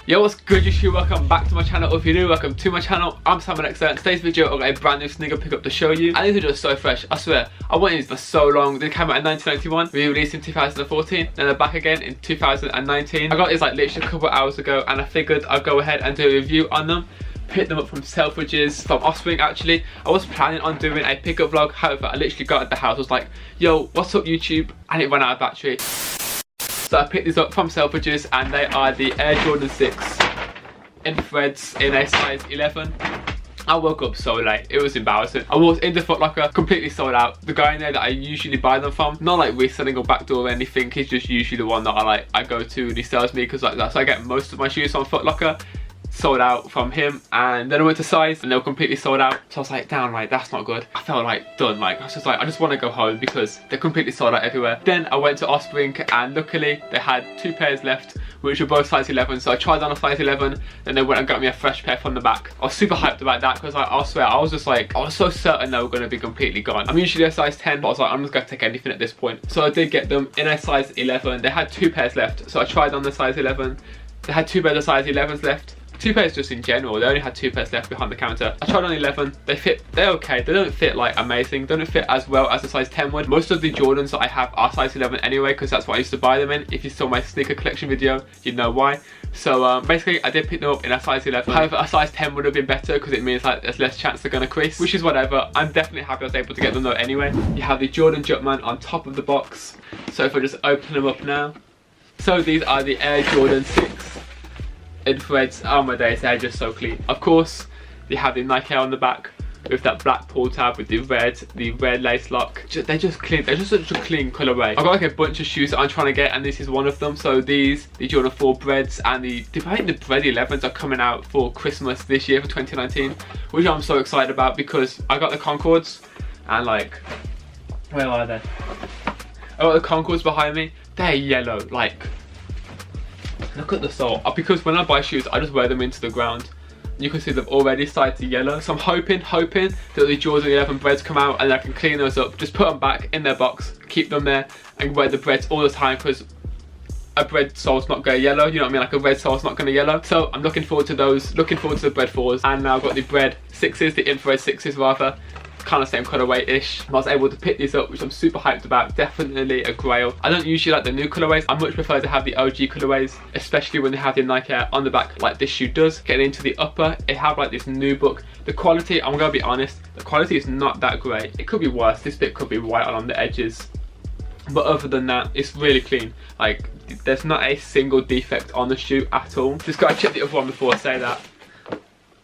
Yo, what's good YouTube? Welcome back to my channel. If you're new, welcome to my channel. I'm Simon Alxr. In today's video I've got a brand new sneaker pickup to show you, and these are just so fresh. I swear, I wanted these for so long. They came out in 1991, re-released in 2014, then they're back again in 2019. I got these like literally a couple hours ago, and I figured I'd go ahead and do a review on them. Picked them up from Selfridges, from Offspring actually. I was planning on doing a pickup vlog, however I literally got at the house, I was like, yo, what's up YouTube? And it ran out of battery. So I picked these up from Selfridges, and they are the Air Jordan 6 in threads in a size 11. I woke up so late, it was embarrassing. I was in the Foot Locker, completely sold out. The guy in there that I usually buy them from, not like reselling or backdoor or anything, he's just usually the one that I go to and he sells me, because like that's how I get most of my shoes on Foot Locker. Sold out from him, and then I went to size and they were completely sold out. So I was like, damn, like that's not good. I felt like done. Like I was just like, I just want to go home because they're completely sold out everywhere. Then I went to Offspring, and luckily they had 2 pairs left, which were both size 11. So I tried on a size 11, then they went and got me a fresh pair from the back. I was super hyped about that because I swear I was just like, I was so certain they were going to be completely gone. I'm usually a size 10, but I was like, I'm just going to take anything at this point. So I did get them in a size 11. They had 2 pairs left, so I tried on the size 11. They had 2 pairs of size 11s left. 2 pairs just in general, they only had 2 pairs left behind the counter. I tried on 11, they're okay, they don't fit like amazing, they don't fit as well as a size 10 would. Most of the Jordans that I have are size 11 anyway, because that's what I used to buy them in. If you saw my sneaker collection video, you'd know why. So basically I did pick them up in a size 11, however a size 10 would have been better because it means like there's less chance they're going to crease, which is whatever. I'm definitely happy I was able to get them though anyway. You have the Jordan Jumpman on top of the box, so if I just open them up now. So these are the Air Jordan 6 in threads. Oh my days, they're just so clean. Of course, they have the Nike on the back with that black pull tab with the red lace lock. They're just clean. They're just such a clean colorway. I've got like a bunch of shoes that I'm trying to get, and this is one of them. So these, the Jordan 4 Breads, and I think the Bread 11s are coming out for Christmas this year for 2019, which I'm so excited about because I got the Concords, and like, where are they? I got the Concords behind me. They're yellow, like. Look at the sole, because when I buy shoes I just wear them into the ground. You can see they've already started to yellow, so I'm hoping that the Jordan 11 Breads come out and I can clean those up, just put them back in their box, keep them there and wear the Breads all the time, because a bread sole's not going to yellow, you know what I mean, like a red sole's not going to yellow. So I'm looking forward to those, looking forward to the Bread 4s, and now I've got the Bread 6s, the infrared 6s rather. Kind of same colorway-ish. I was able to pick these up, which I'm super hyped about. Definitely a grail. I don't usually like the new colorways. I much prefer to have the OG colorways, especially when they have the Nike Air on the back like this shoe does. Getting into the upper, it have like this new book. The quality, I'm gonna be honest, the quality is not that great. It could be worse. This bit could be white along the edges, but other than that, it's really clean. Like, there's not a single defect on the shoe at all. Just gotta check the other one before I say that.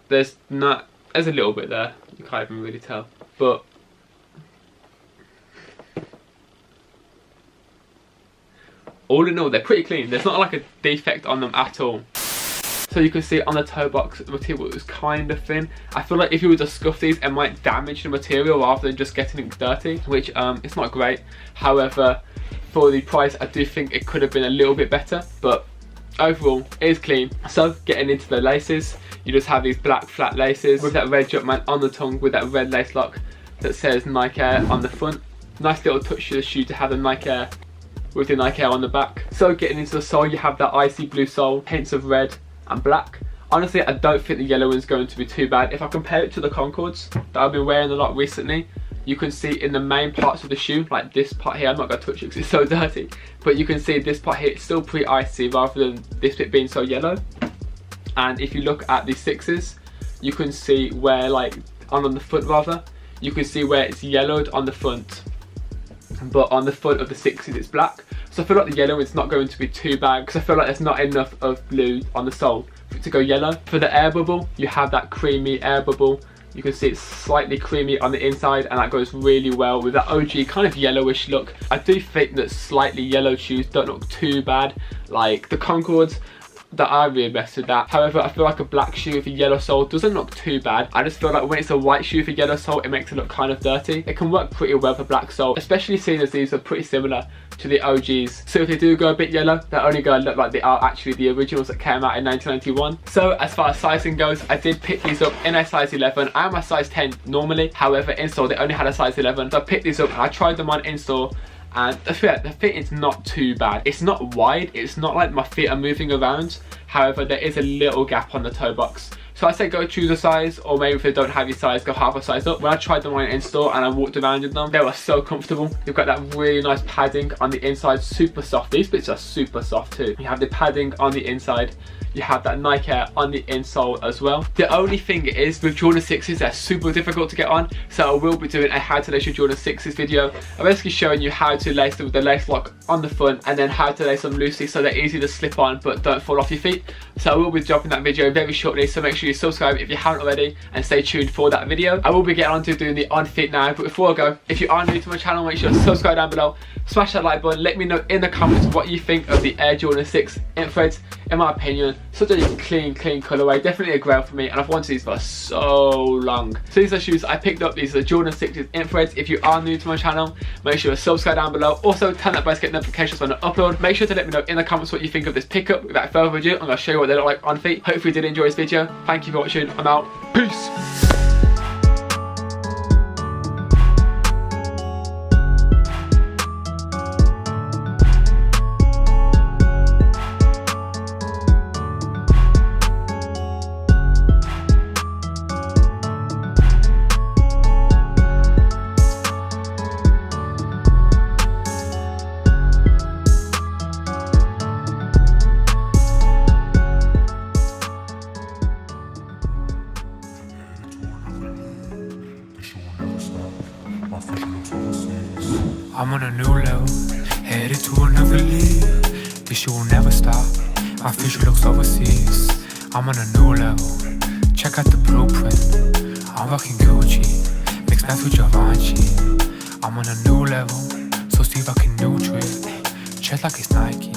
There's a little bit there. You can't even really tell. But all in all, they're pretty clean. There's not like a defect on them at all. So you can see on the toe box, the material is kind of thin. I feel like if you were to scuff these, it might damage the material rather than just getting it dirty, which it's not great. However, for the price, I do think it could have been a little bit better, but overall, it is clean. So getting into the laces, you just have these black flat laces with that red Jumpman on the tongue with that red lace lock that says Nike Air on the front. Nice little touch to the shoe to have the Nike Air with the Nike Air on the back. So getting into the sole, you have that icy blue sole, hints of red and black. Honestly, I don't think the yellow one's going to be too bad. If I compare it to the Concords that I've been wearing a lot recently, you can see in the main parts of the shoe, like this part here, I'm not going to touch it because it's so dirty, but you can see this part here, it's still pretty icy rather than this bit being so yellow. And if you look at the 6s, you can see where, like, on the foot rather, you can see where it's yellowed on the front, but on the front of the 6s it's black. So I feel like the yellow is not going to be too bad, because I feel like there's not enough of blue on the sole for it to go yellow. For the air bubble, you have that creamy air bubble. You can see it's slightly creamy on the inside, and that goes really well with that OG kind of yellowish look. I do think that slightly yellow shoes don't look too bad, like the Concords that I really messed with that. However, I feel like a black shoe with a yellow sole doesn't look too bad. I just feel like when it's a white shoe with a yellow sole, it makes it look kind of dirty. It can work pretty well for black sole, especially seeing as these are pretty similar to the OGs. So if they do go a bit yellow, they're only going to look like they are actually the originals that came out in 1991. So as far as sizing goes, I did pick these up in a size 11. I am a size 10 normally. However, in store they only had a size 11. So I picked these up and I tried them on in store, and the fit is not too bad. It's not wide, it's not like my feet are moving around. However, there is a little gap on the toe box. So I say go choose a size, or maybe if they don't have your size, go half a size up. When I tried them on in store and I walked around in them, they were so comfortable. You've got that really nice padding on the inside, super soft. These bits are super soft too. You have the padding on the inside. You have that Nike Air on the insole as well. The only thing is with Jordan 6s, they're super difficult to get on. So I will be doing a how to lace your Jordan 6s video. I'm basically showing you how to lace them with the lace lock on the front, and then how to lace them loosely so they're easy to slip on but don't fall off your feet. So I will be dropping that video very shortly, so make sure you subscribe if you haven't already and stay tuned for that video. I will be getting on to doing the on fit now, but before I go, if you are new to my channel, make sure to subscribe down below, smash that like button, let me know in the comments what you think of the Air Jordan 6 in threads. In my opinion, such a clean colourway, definitely a grail for me, and I've wanted these for so long. So these are shoes I picked up. These are Jordan 6s in threads. If you are new to my channel, make sure to subscribe down below. Also turn that bell to get notifications when I upload. Make sure to let me know in the comments what you think of this pickup. Without further ado, I'm going to show you what they look like on feet. Hopefully you did enjoy this video. Thank you for watching. I'm out. Peace. I'm on a new level, headed to another league. This shit will never stop, my future looks overseas. I'm on a new level, check out the blueprint. I'm rocking Gucci, mixed match with Givenchy. I'm on a new level, so see if I can neutral it. Chest like it's Nike,